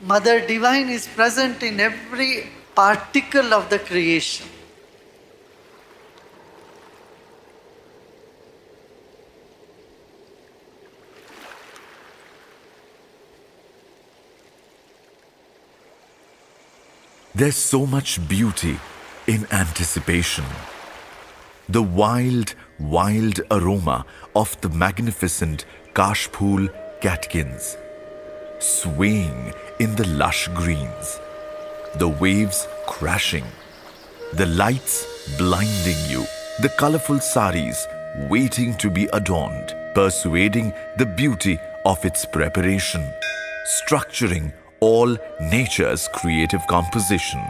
Mother Divine is present in every particle of the creation. There's so much beauty in anticipation. The wild, wild aroma of the magnificent Kashphool catkins, swaying in the lush greens, the waves crashing, the lights blinding you, the colorful saris waiting to be adorned, persuading the beauty of its preparation, structuring all nature's creative composition.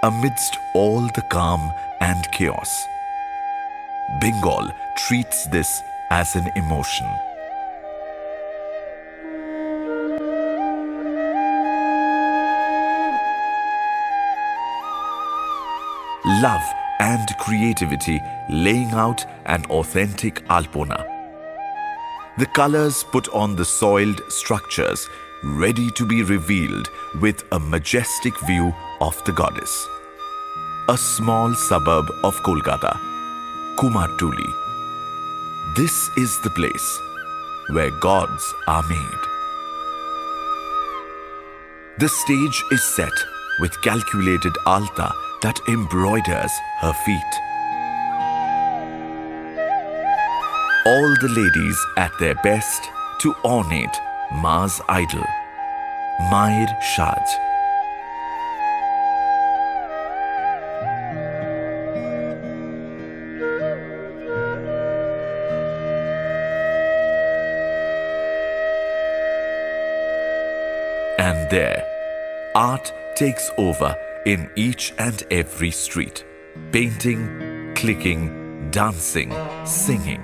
Amidst all the calm and chaos, Bengal treats this as an emotion. Love and creativity laying out an authentic Alpona. The colors put on the soiled structures ready to be revealed with a majestic view of the goddess. A small suburb of Kolkata, Kumartuli. This is the place where gods are made. The stage is set with calculated alta that embroiders her feet. All the ladies at their best to ornate Ma's idol, Mayer Shaj. And there, art takes over in each and every street. Painting, clicking, dancing, singing.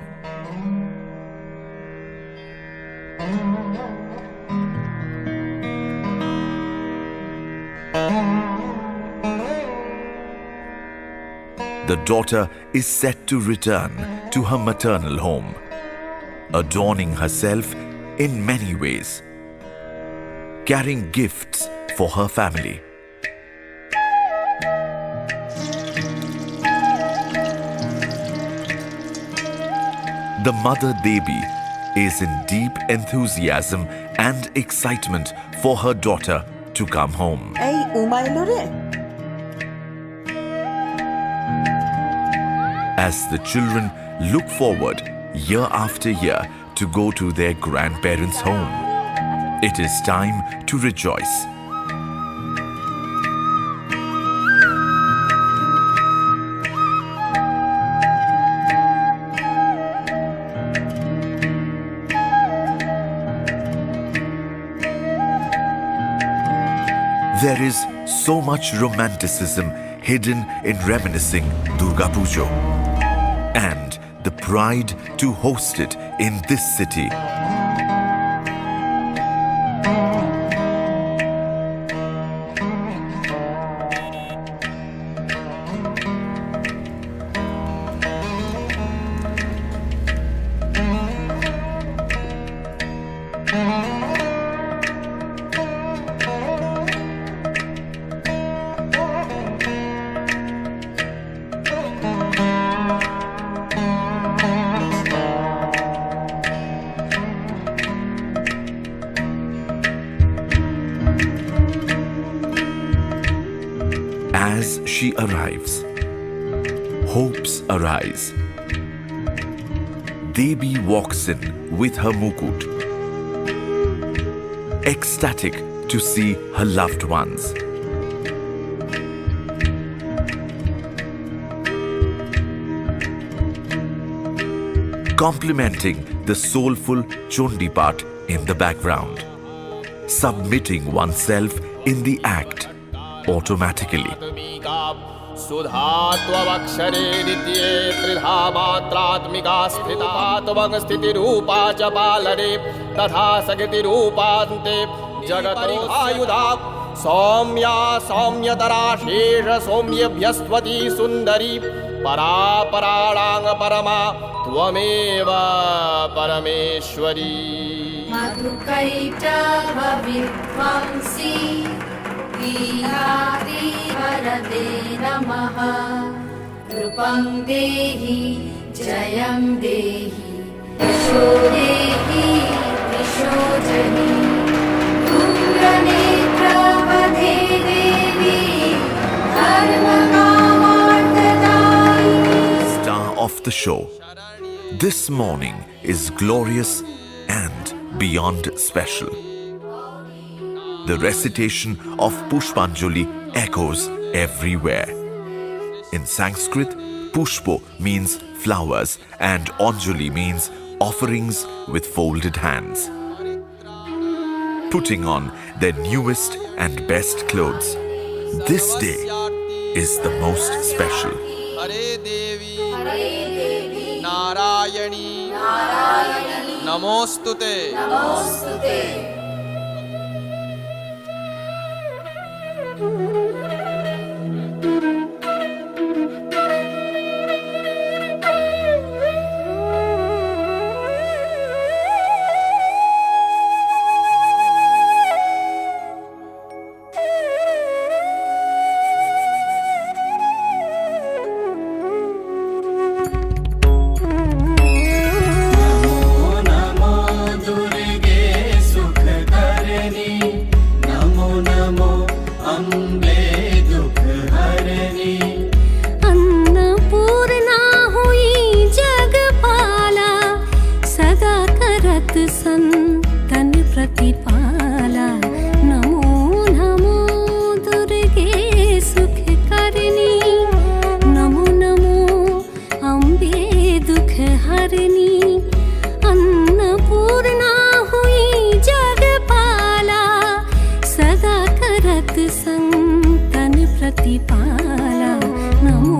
The daughter is set to return to her maternal home, adorning herself in many ways, carrying gifts for her family. The mother Devi is in deep enthusiasm and excitement for her daughter to come home. As the children look forward year after year to go to their grandparents' home, it is time to rejoice. There is so much romanticism hidden in reminiscing Durga Puja and the pride to host it in this city. As she arrives, hopes arise. Devi walks in with her mukut, ecstatic to see her loved ones. Complementing the soulful Chondi part in the background, submitting oneself in the act automatically. सुधात्वक्षरे द्वितीये त्रिधा मात्रात्मिका स्थिता त्वं स्थितिरूपा च पालने तथा सगतिरूपान्ते जगतरिहायुधा सौम्या सौम्यतरा शेष सौम्यभ्यस्वती सुन्दरी परा पराणां परमा त्वमेव परमेश्वरी मधुकैटभ विध्वंसी वीहारी वरदे नमः कृपं देहि जयं देहि यशो देहि विशोचनि धूम्रनेत्रवधे देवी धर्मकामार्थदायिनी. Star of the show. This morning is glorious and beyond special. The recitation of Pushpanjali echoes everywhere. In Sanskrit, Pushpo means flowers and Anjali means offerings with folded hands. Putting on their newest and best clothes, this day is the most special. हरे देवी नारायणी नमोस्तुते संतन प्रतिपाला नमो नमो दुर्गे सुख करनी नमो नमो अम्बे दुख हरनी अन्नपूर्णा हुई जगपाला सदा करत संतन प्रतिपाला नमो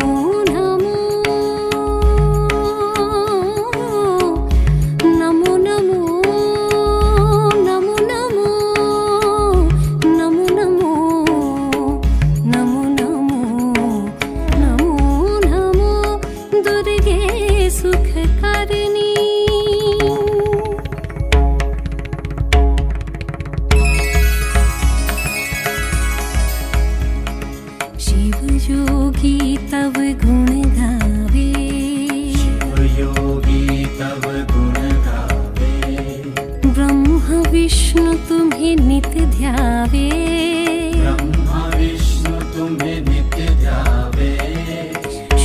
योगी तव गुण गावे शिव योगी तव गुण गावे ब्रह्म विष्णु तुम्हें नित्य ध्यावे ब्रह्म विष्णु तुम्हें नित्य ध्यावे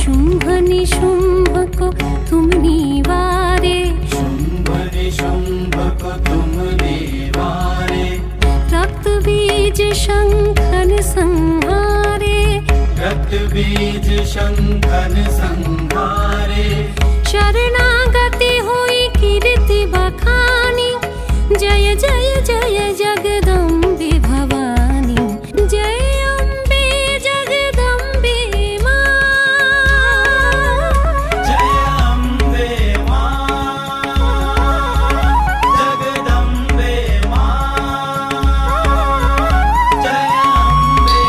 शुंभ निशुंभ को तुम निवारे शुंभ निशुंभ को तुम निवारे रक्त बीज शंखन संहारे रक्त बीज शंखन संहारे शरणागति हुई कीर्ति बखानी जय जय जय जगदम्बे भवानी जय अम्बे जगदम्बे मां जय अम्बे मां जगदम्बे मां जय Ambe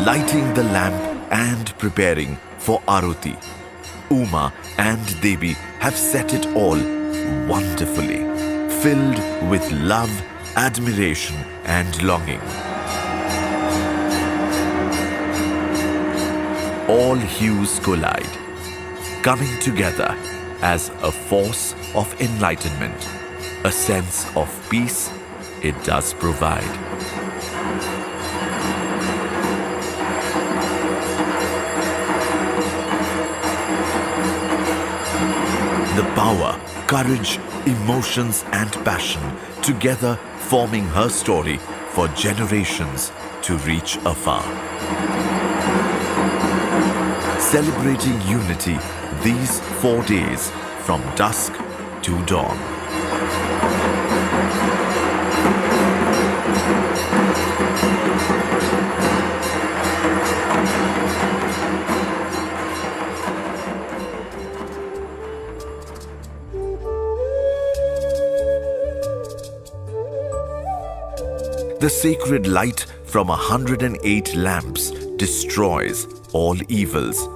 Lighting the lamp and preparing for Aruti, Uma and Devi have set it all wonderfully, filled with love, admiration and longing. All hues collide, coming together as a force of enlightenment, a sense of peace it does provide. The power, courage, emotions and passion together forming her story for generations to reach afar. Celebrating unity these 4 days from dusk to dawn. The sacred light from 108 lamps destroys all evils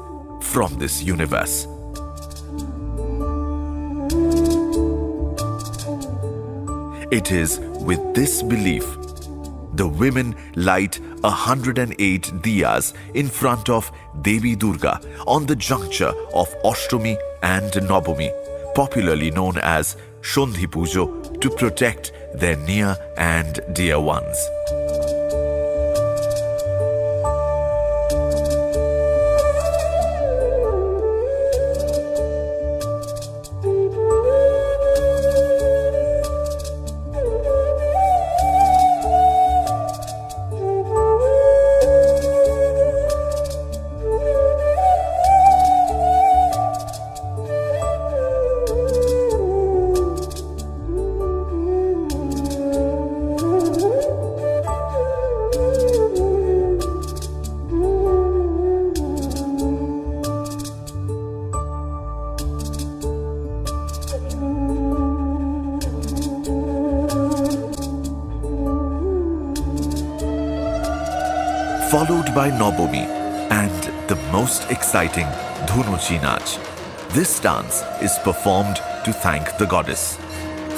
from this universe. It is with this belief the women light 108 diyas in front of Devi Durga on the juncture of Ashtami and Navami, popularly known as Shondhi Pujo, to protect their near and dear ones. Followed by Navami and the most exciting Dhunuchi Nach. This dance is performed to thank the goddess.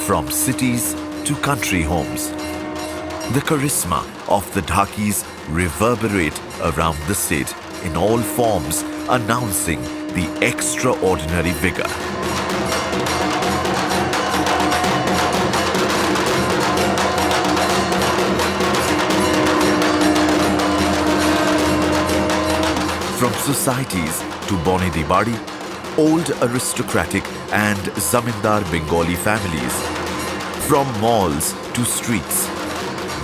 From cities to country homes, the charisma of the Dhakis reverberate around the state in all forms, announcing the extraordinary vigor. From societies to Boni Di Badi, old aristocratic and zamindar Bengali families, from malls to streets,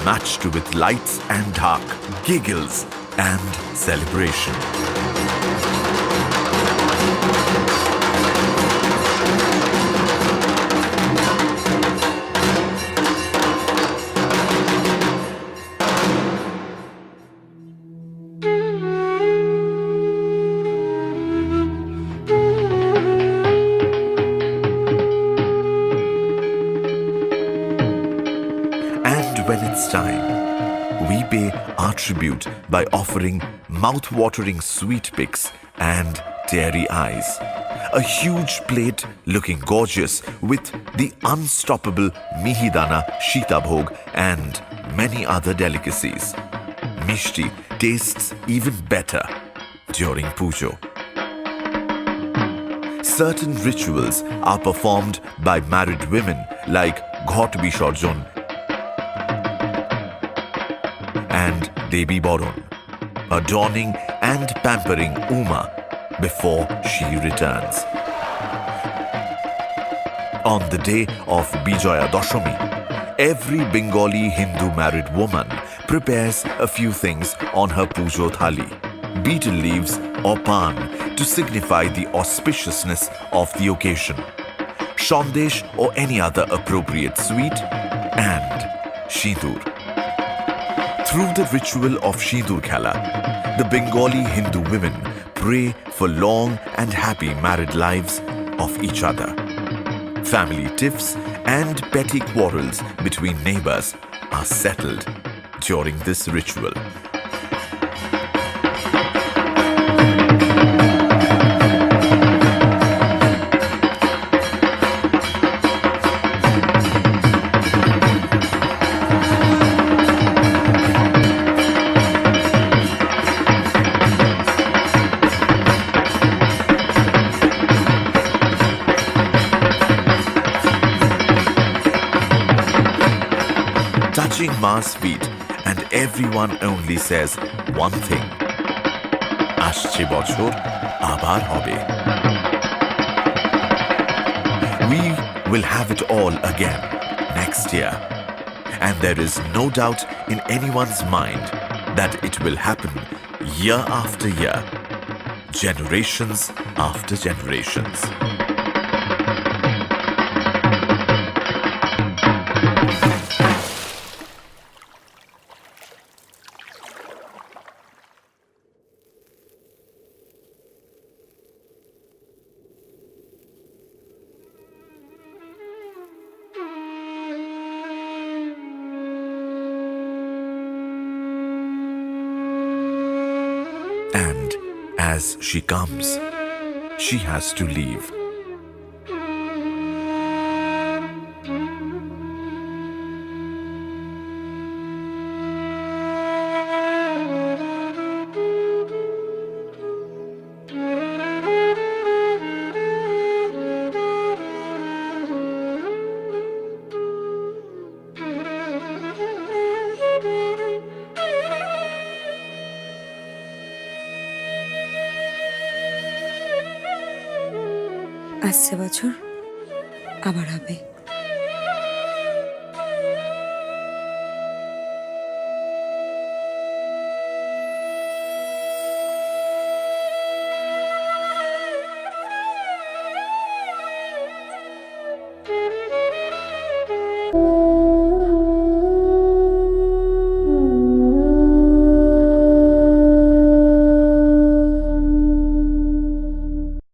matched with lights and dark, giggles and celebration. When it's time, we pay our tribute by offering mouth-watering sweet picks and teary eyes. A huge plate looking gorgeous with the unstoppable Mihidana Shita Bhog and many other delicacies. Mishti tastes even better during Pujo. Certain rituals are performed by married women like Ghot Bisarjon and Devi Boron, adorning and pampering Uma before she returns. On the day of Bijaya Dashami, every Bengali Hindu married woman prepares a few things on her Pujo Thali, betel leaves or pan to signify the auspiciousness of the occasion, Shandesh or any other appropriate sweet, and Shindur. Through the ritual of Shindur Khela, the Bengali Hindu women pray for long and happy married lives of each other. Family tiffs and petty quarrels between neighbors are settled during this ritual. Ma's feet, and everyone only says one thing: আসছে বছর আবার হবে. We will have it all again next year, and there is no doubt in anyone's mind that it will happen year after year, generations after generations. And as she comes, she has to leave. আসছে বছর আবার হবে।